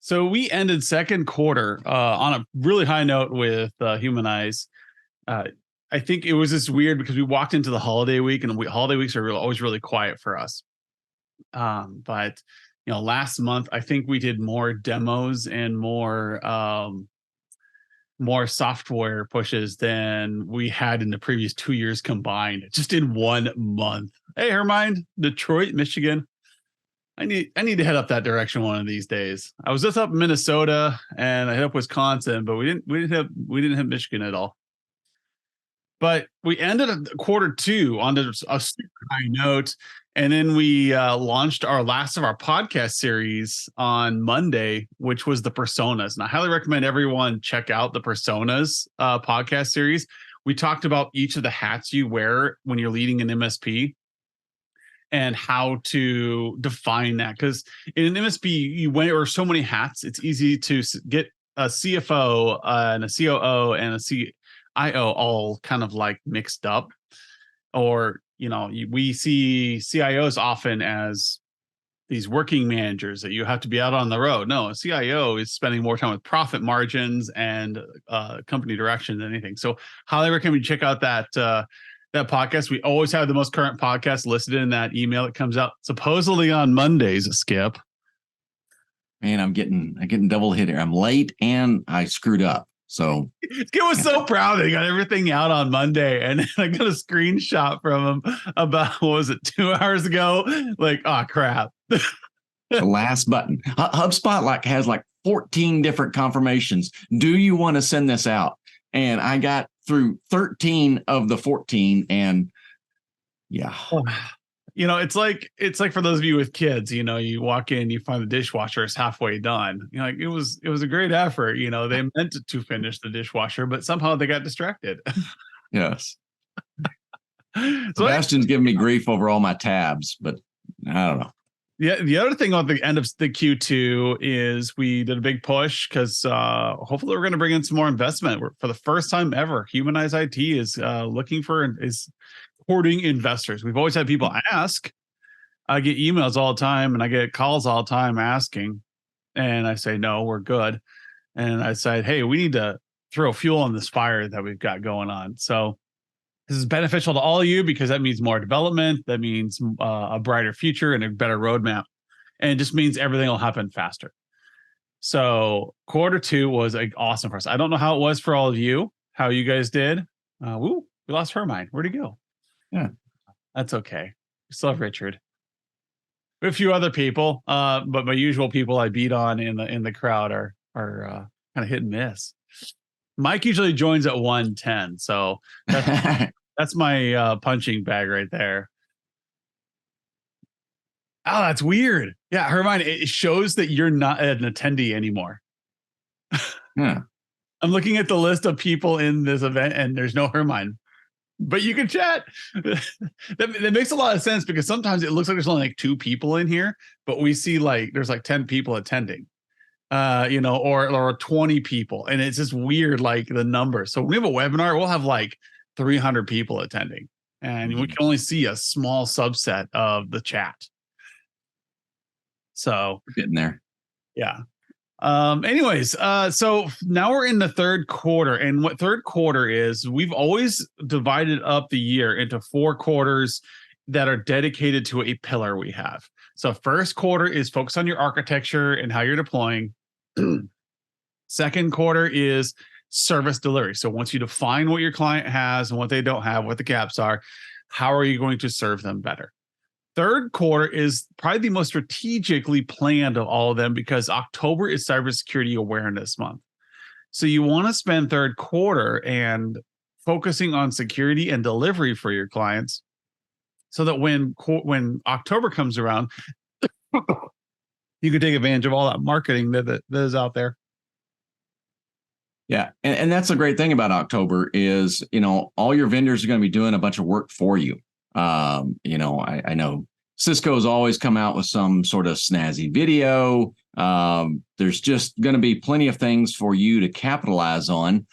So we ended second quarter on a really high note with Humanize. Uh, I think it was just weird because we walked into the holiday week, and holiday weeks are always really quiet for us. But last month I think we did more demos and more software pushes than we had in the previous 2 years combined, just in 1 month. Hey, Hermione, Detroit, Michigan. I need to head up that direction one of these days. I was just up in Minnesota and I hit up Wisconsin, but we didn't hit Michigan at all. But we ended quarter two on a super high note, and then we launched our last of our podcast series on Monday, which was the Personas. And I highly recommend everyone check out the Personas podcast series. We talked about each of the hats you wear when you're leading an MSP and how to define that. Because in an MSP, you wear so many hats, it's easy to get a CFO and a COO and a CIO all kind of like mixed up. Or, we see CIOs often as these working managers that you have to be out on the road. No, a CIO is spending more time with profit margins and company direction than anything. So highly recommend you check out that podcast. We always have the most current podcast listed in that email that comes out supposedly on Mondays, Skip. Man, I'm getting double hit here. I'm late and I screwed up. So Skip was so proud that he got everything out on Monday, and I got a screenshot from him about, what was it, 2 hours ago? Like, oh crap. The last button. HubSpot has 14 different confirmations. Do you want to send this out? And I got through 13 of the 14, and yeah. It's like for those of you with kids, you walk in, you find the dishwasher is halfway done. It was a great effort. They meant to finish the dishwasher, but somehow they got distracted. Yes. Sebastian's giving me grief over all my tabs, but I don't know. Yeah, the other thing on the end of the Q2 is we did a big push because hopefully we're going to bring in some more investment. For the first time ever, Humanize IT is courting investors. We've always had people ask. I get emails all the time and I get calls all the time asking, and I say, no, we're good. And I said, hey, we need to throw fuel on this fire that we've got going on. So this is beneficial to all of you because that means more development. That means a brighter future and a better roadmap. And it just means everything will happen faster. So quarter two was awesome for us. I don't know how it was for all of you, how you guys did. We lost Hermione. Where'd he go? Yeah, that's okay. We still have Richard. We have a few other people, but my usual people I beat on in the crowd are kind of hit and miss. Mike usually joins at 110, so that's my punching bag right there. Oh, that's weird. Yeah, Hermione, it shows that you're not an attendee anymore. Yeah. I'm looking at the list of people in this event, and there's no Hermione. But you can chat. that makes a lot of sense because sometimes it looks like there's only 2 people in here, but we see there's 10 people attending, or 20 people. And it's just weird, the numbers. So when we have a webinar, we'll have 300 people attending, and we can only see a small subset of the chat. So we're getting there. Yeah. Anyways, so now we're in the third quarter, and what third quarter is, we've always divided up the year into 4 quarters that are dedicated to a pillar we have. So first quarter is focused on your architecture and how you're deploying. Second quarter is service delivery. So once you define what your client has and what they don't have, what the gaps are, how are you going to serve them better? Third quarter is probably the most strategically planned of all of them because October is Cybersecurity Awareness Month. So you want to spend third quarter and focusing on security and delivery for your clients so that when October comes around, you can take advantage of all that marketing that is out there. Yeah. And that's the great thing about October is, all your vendors are going to be doing a bunch of work for you. I know Cisco's always come out with some sort of snazzy video. There's just going to be plenty of things for you to capitalize on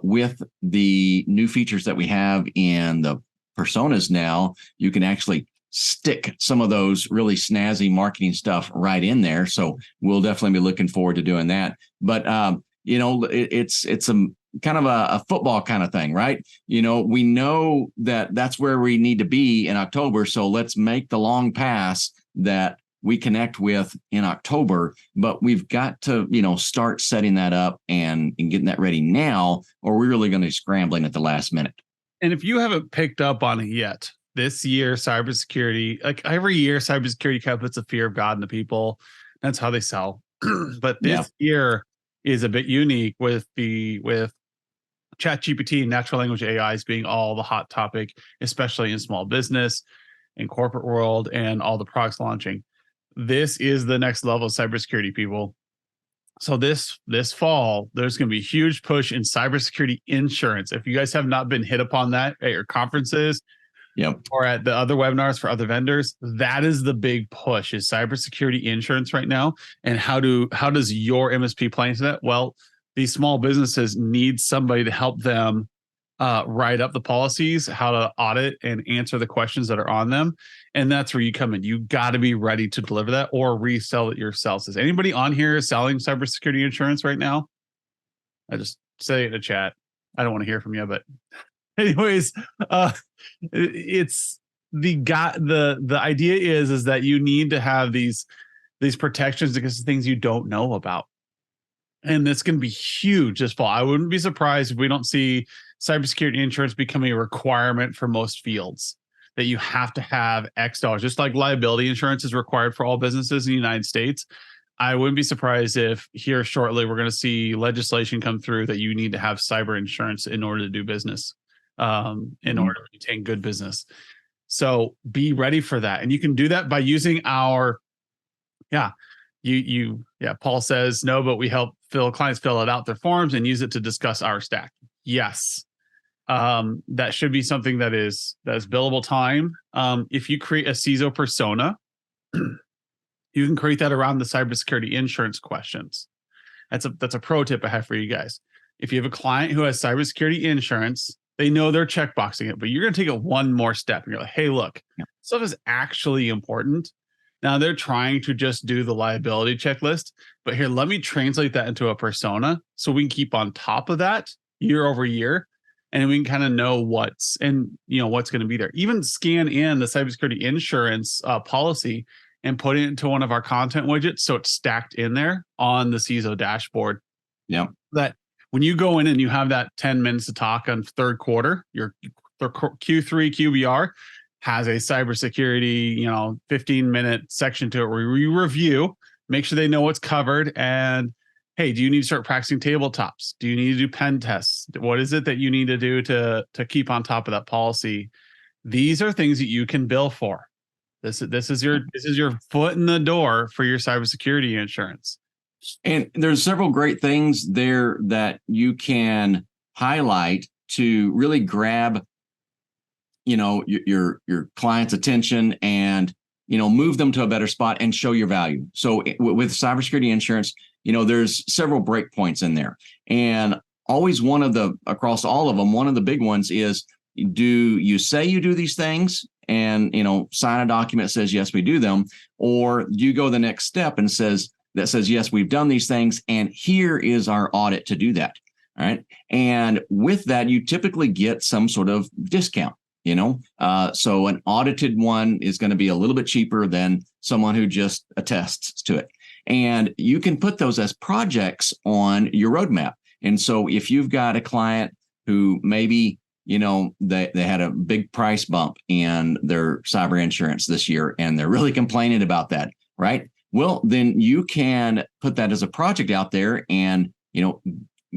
with the new features that we have in the Personas now. You can actually stick some of those really snazzy marketing stuff right in there. So we'll definitely be looking forward to doing that. But it's a kind of a football kind of thing, right? We know that that's where we need to be in October. So let's make the long pass that we connect with in October, but we've got to, start setting that up and getting that ready now, or we're really going to be scrambling at the last minute. And if you haven't picked up on it yet, this year, cybersecurity, like every year, cybersecurity kind of puts a fear of God into people. That's how they sell. But this year is a bit unique with ChatGPT and natural language AIs being all the hot topic, especially in small business and corporate world and all the products launching. This is the next level of cybersecurity, people. So this fall, there's going to be a huge push in cybersecurity insurance. If you guys have not been hit upon that at your conferences, or at the other webinars for other vendors, that is the big push, is cybersecurity insurance right now. And how does your MSP play into that? Well, these small businesses need somebody to help them write up the policies, how to audit and answer the questions that are on them. And that's where you come in. You got to be ready to deliver that or resell it yourself. Is anybody on here selling cybersecurity insurance right now? I just say it in the chat. I don't want to hear from you, but anyways, it's the idea is that you need to have these protections against the things you don't know about. And it's going to be huge this fall. I wouldn't be surprised if we don't see cybersecurity insurance becoming a requirement for most fields, that you have to have X dollars, just like liability insurance is required for all businesses in the United States. I wouldn't be surprised if here shortly we're going to see legislation come through that you need to have cyber insurance in order to do business, in order to maintain good business. So be ready for that. And you can do that by using our, Paul says no, but we help clients fill it out their forms and use it to discuss our stack. Yes. That should be something that is billable time. If you create a CISO persona, you can create that around the cybersecurity insurance questions. That's a pro tip I have for you guys. If you have a client who has cybersecurity insurance, they know they're checkboxing it, but you're going to take it one more step. And you're like, hey, look, stuff is actually important. Now they're trying to just do the liability checklist, but here, let me translate that into a persona so we can keep on top of that year over year. And we can kind of know what's going to be there. Even scan in the cybersecurity insurance policy and put it into one of our content widgets, so it's stacked in there on the CISO dashboard. Yeah. That when you go in and you have that 10 minutes to talk on third quarter, your Q3 QBR has a cybersecurity, 15-minute section to it where we review, make sure they know what's covered, and hey, do you need to start practicing tabletops? Do you need to do pen tests? What is it that you need to do to keep on top of that policy? These are things that you can bill for. This is your foot in the door for your cybersecurity insurance. And there's several great things there that you can highlight to really grab, your client's attention and, move them to a better spot and show your value. So with cybersecurity insurance, there's several breakpoints in there. And always across all of them, one of the big ones is, do you say you do these things and, sign a document that says, yes, we do them, or do you go the next step and says, yes, we've done these things, and here is our audit to do that. All right. And with that, you typically get some sort of discount, so an audited one is going to be a little bit cheaper than someone who just attests to it. And you can put those as projects on your roadmap. And so if you've got a client who maybe, they had a big price bump in their cyber insurance this year, and they're really complaining about that, right? Well, then you can put that as a project out there and,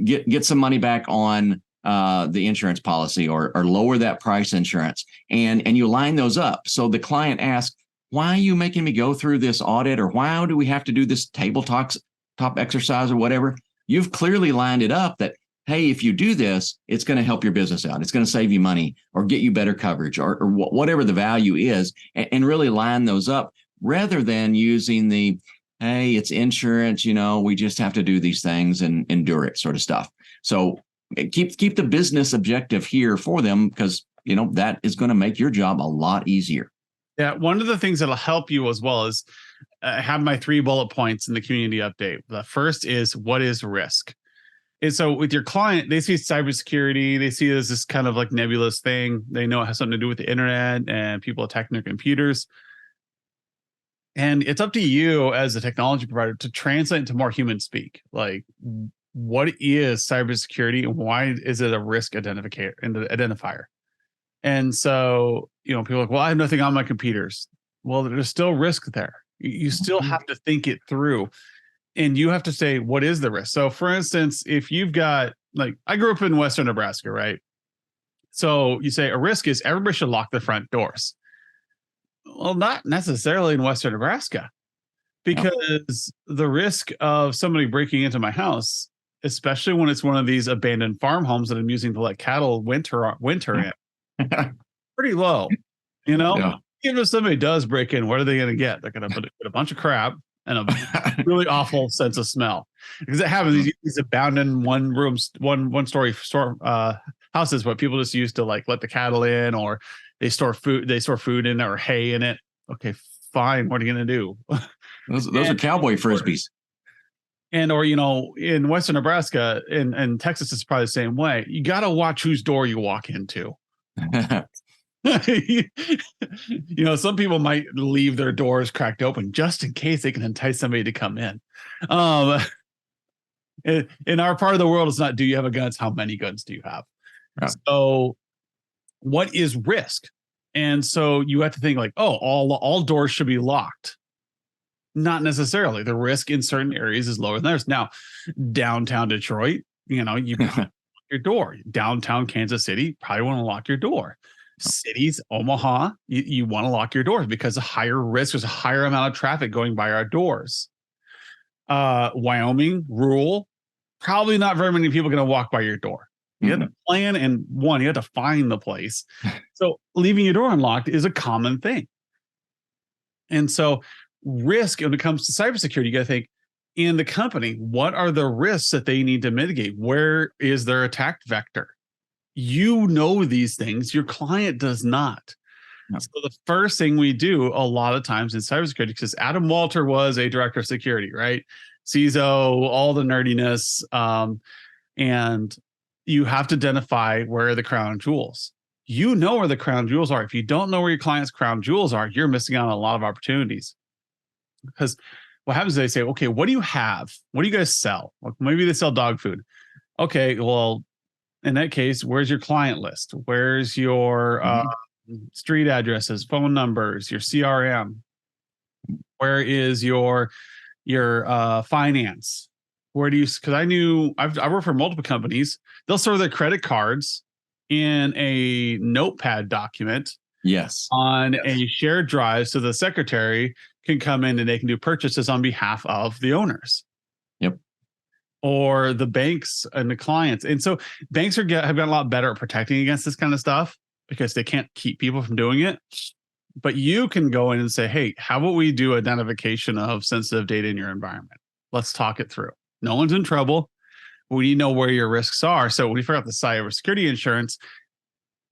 get some money back on the insurance policy or lower that price insurance. And you line those up. So the client asks, why are you making me go through this audit, or why do we have to do this top exercise or whatever? You've clearly lined it up that, hey, if you do this, it's going to help your business out. It's going to save you money or get you better coverage or whatever the value is, and really line those up rather than using the, hey, it's insurance, we just have to do these things and endure it sort of stuff. So keep the business objective here for them, because, that is going to make your job a lot easier. Yeah, one of the things that'll help you as well is have my 3 bullet points in the community update. The first is, what is risk? And so with your client, they see cybersecurity, they see it as this kind of like nebulous thing. They know it has something to do with the internet and people attacking their computers. And it's up to you as a technology provider to translate into more human speak. Like, what is cybersecurity and why is it a risk identifier? And so, people are like, well, I have nothing on my computers. Well, there's still risk there. You still have to think it through, and you have to say, what is the risk? So for instance, if you've got, like, I grew up in Western Nebraska, right? So you say a risk is everybody should lock their front doors. Well, not necessarily in Western Nebraska, because the risk of somebody breaking into my house, especially when it's one of these abandoned farm homes that I'm using to let cattle winter in, pretty low. Yeah. Even if somebody does break in, what are they going to get? They're going to put a bunch of crap and a really awful sense of smell, because it happens. These abandoned one story houses where people just used to like let the cattle in, or they store food in or hay in it. Okay, fine. What are you going to do? Those are cowboy frisbees. And or in Western Nebraska and Texas, it's probably the same way. You got to watch whose door you walk into. Some people might leave their doors cracked open just in case they can entice somebody to come in. In our part of the world, it's not, do you have a gun? It's how many guns do you have? Yeah. So what is risk? And so you have to think like, oh, all doors should be locked. Not necessarily. The risk in certain areas is lower than others. Now, downtown Detroit, you lock your door. Downtown Kansas City, probably want to lock your door. Cities, Omaha, you want to lock your doors because of higher risk. There's a higher amount of traffic going by our doors. Wyoming, rural, probably not very many people going to walk by your door. You have to plan, and you have to find the place. So leaving your door unlocked is a common thing. And so risk, when it comes to cybersecurity, you got to think, in the company, what are the risks that they need to mitigate? Where is their attack vector? These things, your client does not. No. So the first thing we do a lot of times in cybersecurity, because Adam Walter was a director of security, right? CISO, all the nerdiness, and you have to identify where are the crown jewels. Where the crown jewels are. If you don't know where your client's crown jewels are, you're missing out on a lot of opportunities. Because what happens is they say, okay, what do you have? What do you guys sell? Like maybe they sell dog food. Okay, well, in that case, where's your client list? Where's your street addresses, phone numbers, your CRM? Where is your finance? Where do you? Because I work for multiple companies. They'll store their credit cards in a notepad document. Yes. On a shared drive, so the secretary can come in and they can do purchases on behalf of the owners. Yep. Or the banks and the clients. And so banks have gotten a lot better at protecting against this kind of stuff because they can't keep people from doing it. But you can go in and say, hey, how about we do identification of sensitive data in your environment? Let's talk it through. No one's in trouble. We need to know where your risks are. So when you figure out the cybersecurity insurance,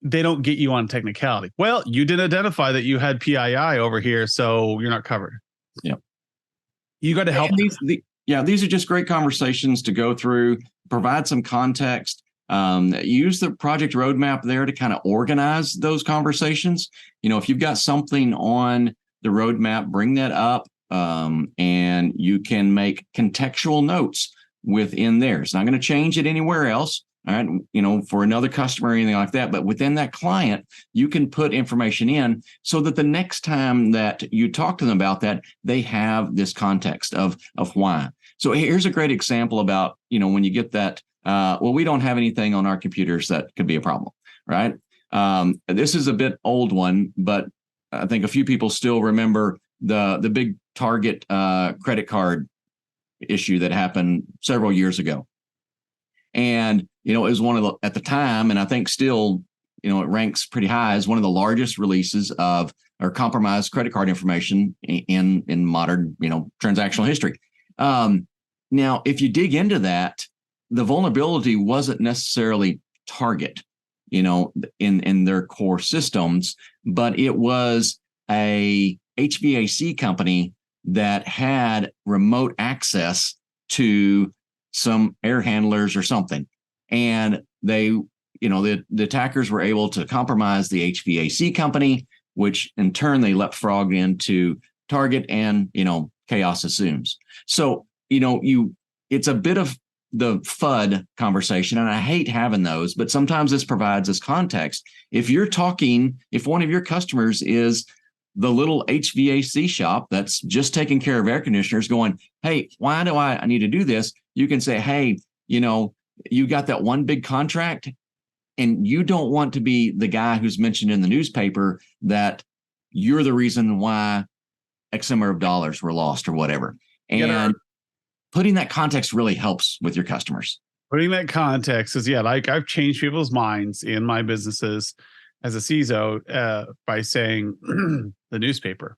they don't get you on technicality. Well, you didn't identify that you had PII over here, so you're not covered. Yep. You got to help. These are just great conversations to go through, provide some context, use the project roadmap there to kind of organize those conversations. If you've got something on the roadmap, bring that up, and you can make contextual notes within there. It's not going to change it anywhere else. All right, for another customer or anything like that, but within that client, you can put information in so that the next time that you talk to them about that, they have this context of why. So here's a great example about, when you get that, we don't have anything on our computers that could be a problem, right? This is a bit old one, but I think a few people still remember the big Target credit card issue that happened several years ago. And, it was one of at the time, and I think still, it ranks pretty high as one of the largest releases of or compromised credit card information in modern, transactional history. Now, if you dig into that, the vulnerability wasn't necessarily Target, in their core systems, but it was a HVAC company that had remote access to some air handlers or something. And they, the attackers were able to compromise the HVAC company, which in turn they leapfrogged into target, and, chaos assumes. So, it's a bit of the FUD conversation, and I hate having those, but sometimes this provides us context. If one of your customers is the little HVAC shop that's just taking care of air conditioners going, hey, why do I need to do this? You can say, hey, you got that one big contract, and you don't want to be the guy who's mentioned in the newspaper that you're the reason why X number of dollars were lost or whatever. And putting that context really helps with your customers. Putting that context is, like I've changed people's minds in my businesses as a CISO by saying the newspaper.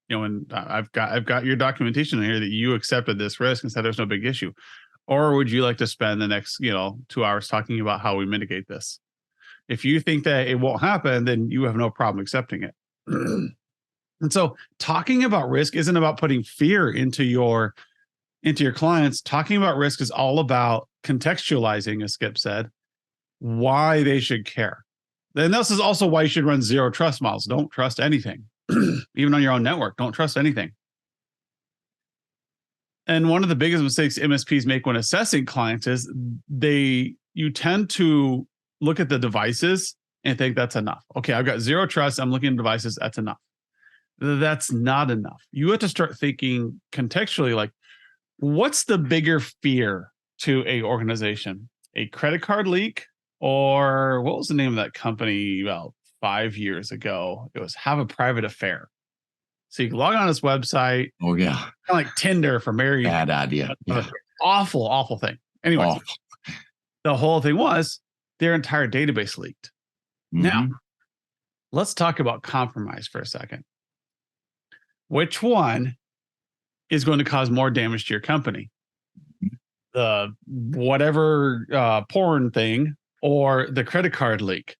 And I've got your documentation in here that you accepted this risk and said there's no big issue. Or would you like to spend the next, 2 hours talking about how we mitigate this? If you think that it won't happen, then you have no problem accepting it. And so talking about risk isn't about putting fear into your clients. Talking about risk is all about contextualizing, as Skip said, why they should care. And this is also why you should run zero trust models. Don't trust anything. Even on your own network, don't trust anything. And one of the biggest mistakes MSPs make when assessing clients is you tend to look at the devices and think that's enough. Okay, I've got zero trust. I'm looking at devices. That's enough. That's not enough. You have to start thinking contextually, like, what's the bigger fear to a organization? A credit card leak, or what was the name of that company about 5 years ago? It was Have a Private Affair. So you can log on this website. Oh, yeah. Kind of like Tinder for married. Bad idea. Yeah. Awful thing. Anyway, The whole thing was their entire database leaked. Mm-hmm. Now, let's talk about compromise for a second. Which one is going to cause more damage to your company? The whatever porn thing or the credit card leak?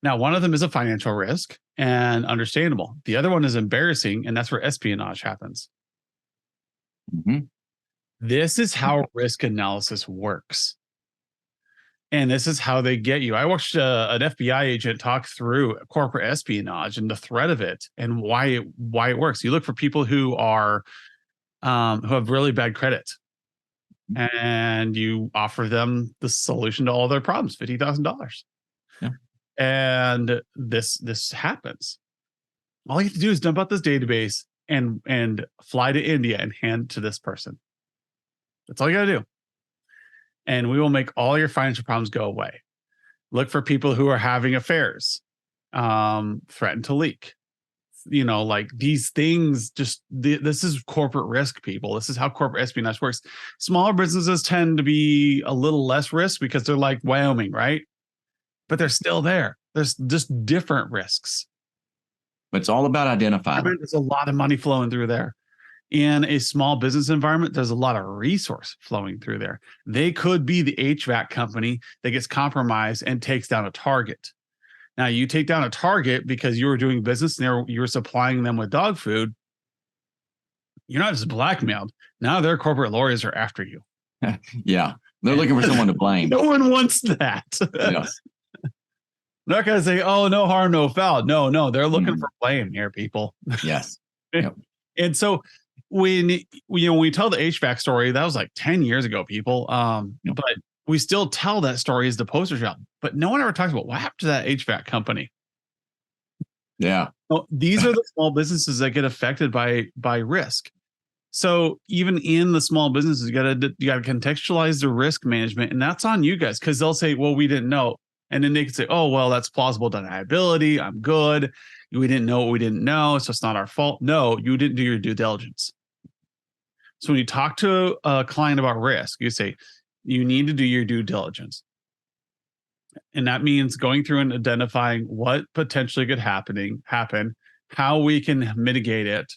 Now, one of them is a financial risk and understandable. The other one is embarrassing, and that's where espionage happens. Mm-hmm. This is how risk analysis works. And this is how they get you. I watched an FBI agent talk through corporate espionage and the threat of it and why it works. You look for people who have really bad credit, and you offer them the solution to all their problems, $50,000. Yeah. And this happens. All you have to do is dump out this database and fly to India and hand it to this person. That's all you got to do. And we will make all your financial problems go away. Look for people who are having affairs, threaten to leak. Like these things, this is corporate risk, people. This is how corporate espionage works. Smaller businesses tend to be a little less risk because they're like Wyoming, right? But they're still there. There's just different risks. But it's all about identifying. There's a lot of money flowing through there. In a small business environment, there's a lot of resource flowing through there. They could be the HVAC company that gets compromised and takes down a target. Now, you take down a target because you were doing business and you were supplying them with dog food. You're not just blackmailed. Now their corporate lawyers are after you. Yeah. They're looking for someone to blame. No one wants that. Yes. They're not going to say, oh, no harm, no foul. No, they're looking for blame here, people. Yes. Yep. And so when we tell the HVAC story, that was like 10 years ago, people. But we still tell that story as the poster child. But no one ever talks about what happened to that HVAC company. Yeah. Well, these are the small businesses that get affected by risk. So even in the small businesses, you got to contextualize the risk management, and that's on you guys, because they'll say, well, we didn't know. And then they can say, oh, well, that's plausible deniability. I'm good. We didn't know what we didn't know, so it's not our fault. No, you didn't do your due diligence. So when you talk to a client about risk, you say, you need to do your due diligence. And that means going through and identifying what potentially could happen, how we can mitigate it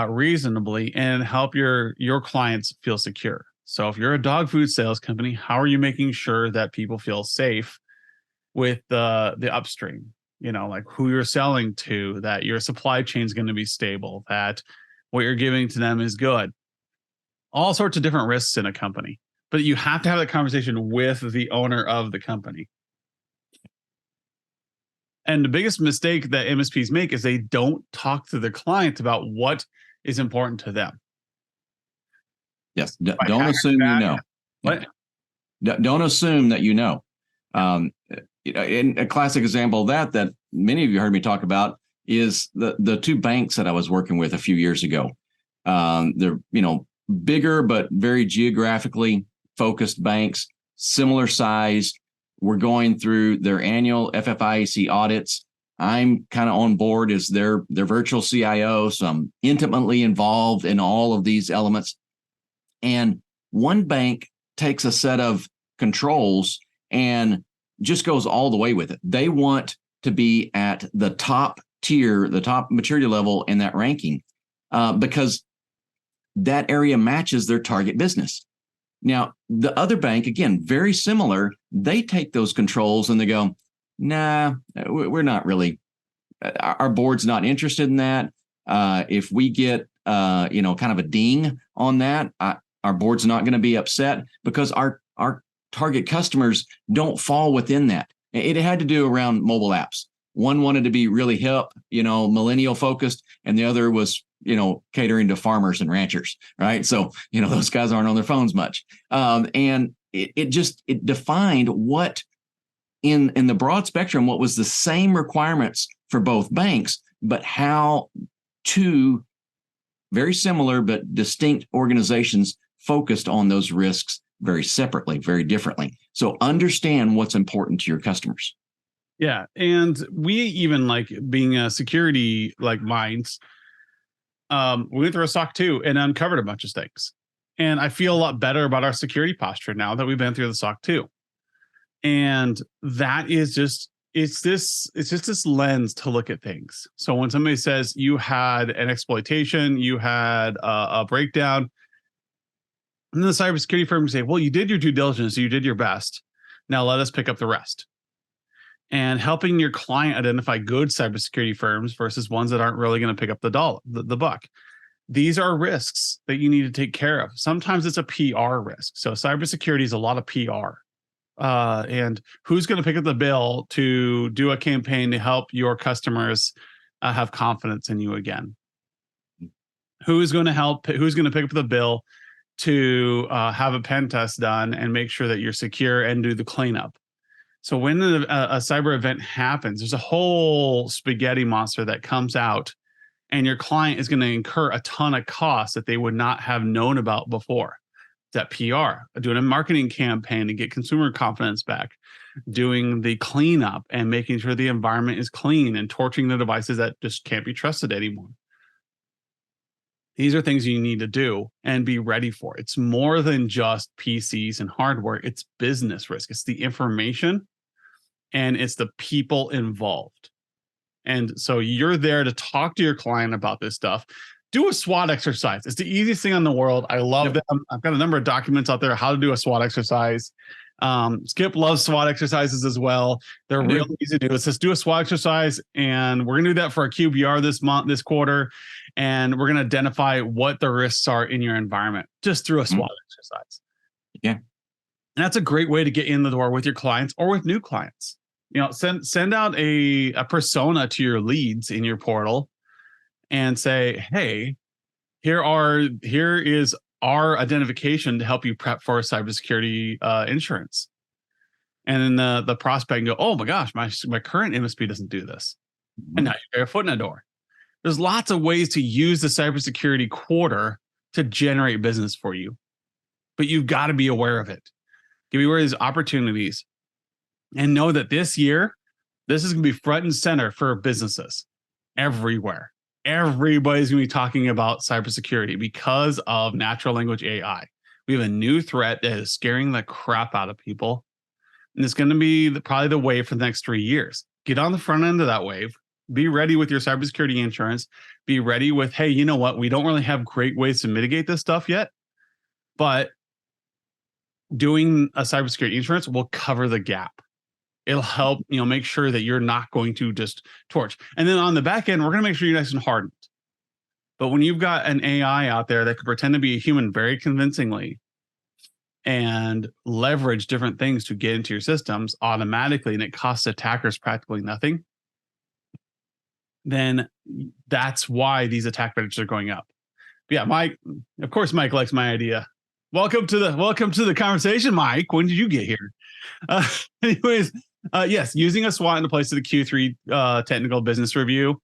reasonably, and help your clients feel secure. So if you're a dog food sales company, how are you making sure that people feel safe with the upstream? like who you're selling to, that your supply chain is going to be stable, that what you're giving to them is good. All sorts of different risks in a company, but you have to have that conversation with the owner of the company. And the biggest mistake that MSPs make is they don't talk to the client about what is important to them. Yes. Don't assume you know. What? Don't assume that you know. In a classic example of that many of you heard me talk about is the two banks that I was working with a few years ago. They're bigger but very geographically focused banks, similar size. We're going through their annual FFIEC audits. I'm kind of on board as their virtual CIO, so I'm intimately involved in all of these elements. And one bank takes a set of controls and just goes all the way with it. They want to be at the top tier, the top maturity level in that ranking, because that area matches their target business. Now, the other bank, again, very similar, they take those controls and they go, nah, we're not really, our board's not interested in that. If we get, kind of a ding on that, our board's not going to be upset because our target customers don't fall within that. It had to do around mobile apps. One wanted to be really hip, millennial focused, and the other was, catering to farmers and ranchers, right? So, those guys aren't on their phones much. And it defined what in the broad spectrum, what was the same requirements for both banks, but how two very similar but distinct organizations focused on those risks very separately, very differently. So understand what's important to your customers. Yeah. And we even being a security minds, we went through a SOC 2 and uncovered a bunch of things. And I feel a lot better about our security posture now that we've been through the SOC 2. And that is just, it's just this lens to look at things. So when somebody says you had an exploitation, you had a breakdown, and the cybersecurity firm can say, well, you did your due diligence, you did your best. Now let us pick up the rest. And helping your client identify good cybersecurity firms versus ones that aren't really going to pick up the buck. These are risks that you need to take care of. Sometimes it's a PR risk. So cybersecurity is a lot of PR. And who's going to pick up the bill to do a campaign to help your customers have confidence in you again? Who's going to pick up the bill to have a pen test done and make sure that you're secure and do the cleanup? So when a cyber event happens, there's a whole spaghetti monster that comes out, and your client is going to incur a ton of costs that they would not have known about before. That PR, doing a marketing campaign to get consumer confidence back, doing the cleanup and making sure the environment is clean, and torching the devices that just can't be trusted anymore. These are things you need to do and be ready for. It's more than just PCs and hardware. It's business risk. It's the information and it's the people involved. And so you're there to talk to your client about this stuff. Do a SWOT exercise. It's the easiest thing in the world. I love them. I've got a number of documents out there how to do a SWOT exercise. Skip loves SWOT exercises as well. They're real easy to do. Let's just do a SWOT exercise, and we're going to do that for our QBR this quarter, and we're going to identify what the risks are in your environment just through a SWOT exercise. Yeah, and that's a great way to get in the door with your clients or with new clients. Send out a persona to your leads in your portal and say, hey, here is our identification to help you prep for cybersecurity insurance. And then the prospect can go, oh my gosh, my current MSP doesn't do this. And now you're a foot in the door. There's lots of ways to use the cybersecurity quarter to generate business for you, but you've got to be aware of it. Be aware of these opportunities and know that this year, this is going to be front and center for businesses everywhere. Everybody's going to be talking about cybersecurity because of natural language AI. We have a new threat that is scaring the crap out of people. And it's going to be probably the wave for the next 3 years. Get on the front end of that wave. Be ready with your cybersecurity insurance. Be ready with, hey, you know what? We don't really have great ways to mitigate this stuff yet, but doing a cybersecurity insurance will cover the gap. It'll help, make sure that you're not going to just torch. And then on the back end, we're going to make sure you're nice and hardened. But when you've got an AI out there that could pretend to be a human very convincingly and leverage different things to get into your systems automatically, and it costs attackers practically nothing, then that's why these attack vectors are going up. But yeah, Mike, of course, Mike likes my idea. Welcome to the conversation, Mike. When did you get here? Anyways, yes, using a SWOT in the place of the Q3 technical business review,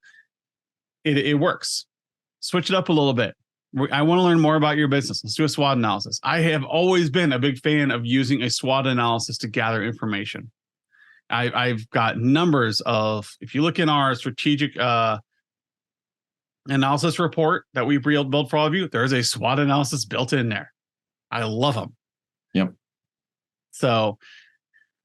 it works. Switch it up a little bit. I want to learn more about your business. Let's do a SWOT analysis. I have always been a big fan of using a SWOT analysis to gather information. I've got numbers of, if you look in our strategic analysis report that we built for all of you, there's a SWOT analysis built in there. I love them. Yep. So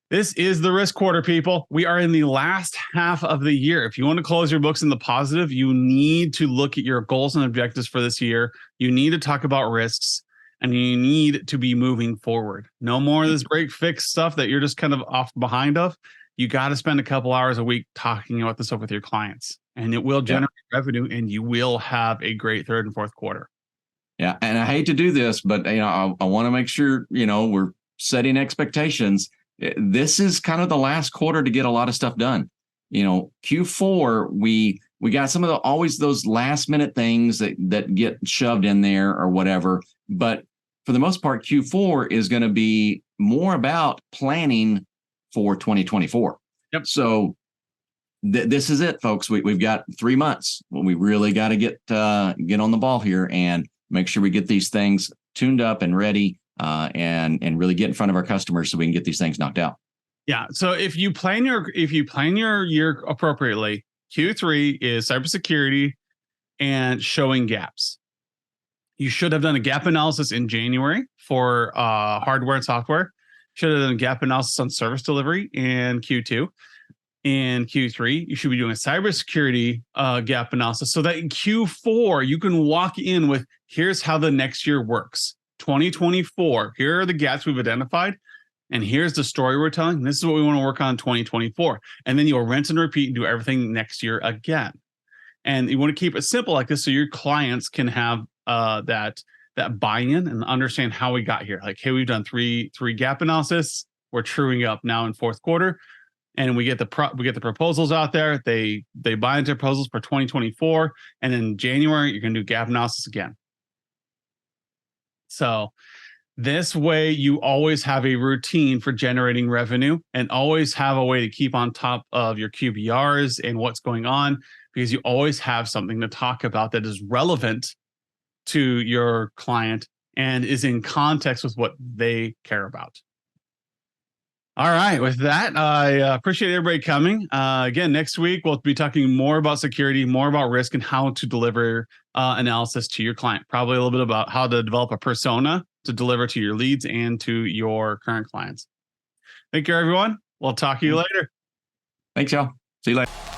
this is the risk quarter, people. We are in the last half of the year. If you want to close your books in the positive, you need to look at your goals and objectives for this year. You need to talk about risks, and you need to be moving forward. No more of this break fix stuff that you're just kind of off behind of. You got to spend a couple hours a week talking about this stuff with your clients, and it will generate revenue, and you will have a great third and fourth quarter. Yeah. And I hate to do this, but I want to make sure, we're setting expectations. This is kind of the last quarter to get a lot of stuff done. Q4, we got some of always those last minute things that get shoved in there or whatever. But for the most part, Q4 is going to be more about planning for 2024. Yep. So this is it, folks. We've got 3 months. Well, we really got to get on the ball here and make sure we get these things tuned up and ready, and really get in front of our customers so we can get these things knocked out. Yeah. So if you plan your year appropriately, Q3 is cybersecurity and showing gaps. You should have done a gap analysis in January for hardware and software. Should have done a gap analysis on service delivery in Q2. In Q3, you should be doing a cybersecurity gap analysis so that in Q4, you can walk in with, here's how the next year works. 2024, here are the gaps we've identified, and here's the story we're telling. This is what we want to work on in 2024. And then you'll rinse and repeat and do everything next year again. And you want to keep it simple like this so your clients can have that buy-in and understand how we got here. Like, hey, we've done three gap analysis. We're truing up now in fourth quarter. And we get the proposals out there. They buy into proposals for 2024, and in January you're going to do gap analysis again. So this way you always have a routine for generating revenue, and always have a way to keep on top of your QBRs and what's going on, because you always have something to talk about that is relevant to your client and is in context with what they care about. All right. With that, I appreciate everybody coming. Again, next week, we'll be talking more about security, more about risk, and how to deliver analysis to your client. Probably a little bit about how to develop a persona to deliver to your leads and to your current clients. Thank you, everyone. We'll talk to you later. Thanks, y'all. See you later.